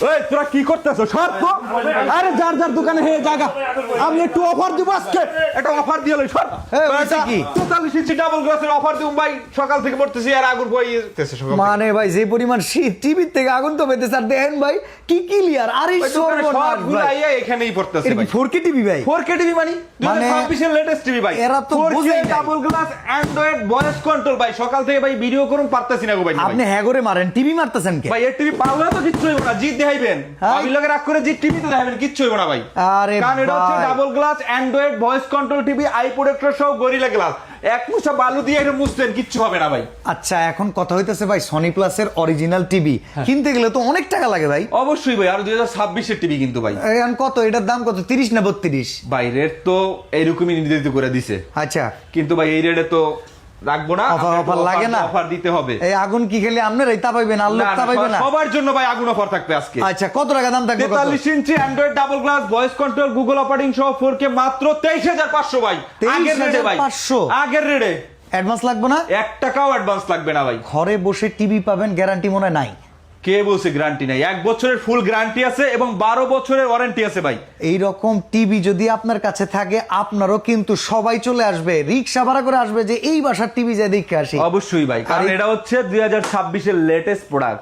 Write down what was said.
এই তোরা কি করতেছো? সর তো। আরে যার যার দোকানে হে জায়গা, আমি একটু অফার দিব আজকে, একটা অফার দিয়ে লই। সর। কি 44 ইঞ্চি ডাবল গ্লাসের অফার দিম ভাই, সকাল থেকে পড়তেছি আর আগুন বইতেছে সকাল থেকে। মানে ভাই যে পরিমাণ শীত, টিভির থেকে আগুন তো পেতে স্যার, দেখেন ভাই কি ক্লিয়ার। আরে ভাই, দোকানে সবগুলো আইয়া এখানেই পড়তেছে ভাই। 4K টিভি ভাই, 4K টিভি মানে 2026 এর লেটেস্ট টিভি ভাই। এরা তো 4K বুঝেই নাই। Double glass Android voice control ভাই। সকাল থেকে ভাই ভিডিও করুন পারতেছি না গো ভাই। আপনি হ্যাঁ করে মারেন, টিভি মারতেছেন কে? ভাই এর টিভি পাওয়া তো কিচ্ছু হইব না, জিদ দেখাইবেন। হ্যাঁ। আমি লগে রাগ করে জিদ টিভি তো দেখাইবেন, কিচ্ছু হইব না ভাই। আরে কারণ এটা হচ্ছে ভাই। Double glass Android voice control TV, I protector সহ গরিলা গ্লাস। এক মুঠা বালু দিয়ে এটা মুছতেন, কিচ্ছু হবে না ভাই। আচ্ছা এখন কথা হইতেছে ভাই, সনি প্লাসের অরিজিনাল টিভি কিনতে গেলে তো অনেক টাকা লাগে ভাই। অবশ্যই ভাই, আর 2026 এর টিভি কিন্তু ভাই। এখন কত এটার দাম কত, 30 না 32? ভাই রেট তো এইরকমই নির্ধারিত করে দিছে, আচ্ছা কিন্তু ভাই এই রেটে তো রাখবো না। অফার লাগে না, অফার দিতে হবে। এই আগুন কি খেলে আপনারাই তাপাইবেন আর লোক তাপাইবে না? সবার জন্য ভাই আগুন অফার থাকবে আজকে। আচ্ছা কত টাকা দাম থাকবে? 43 inch android double glass voice control Google operating সহ 4K মাত্র 23,500 ভাই। আগের রেটে ভাই, 23,500 আগের রেটে। অ্যাডভান্স লাগবে না? 1 টাকাও অ্যাডভান্স লাগবে না ভাই। ঘরে বসে টিভি পাবেন, গ্যারান্টি মনে হয় নাই। কে বলছে গ্যারান্টি নাই? 1 বছরের ফুল গ্যারান্টি আছে এবং 12 বছরের ওয়ারেন্টি আছে ভাই। এই রকম টিভি যদি আপনার কাছে থাকে, আপনারও কিন্তু সবাই চলে আসবে, রিক্সা ভাড়া করে আসবে যে এই বাসার টিভি যা দেখে আসি। অবশ্যই ভাই, কারণ এটা হচ্ছে 2026 এর লেটেস্ট প্রোডাক্ট।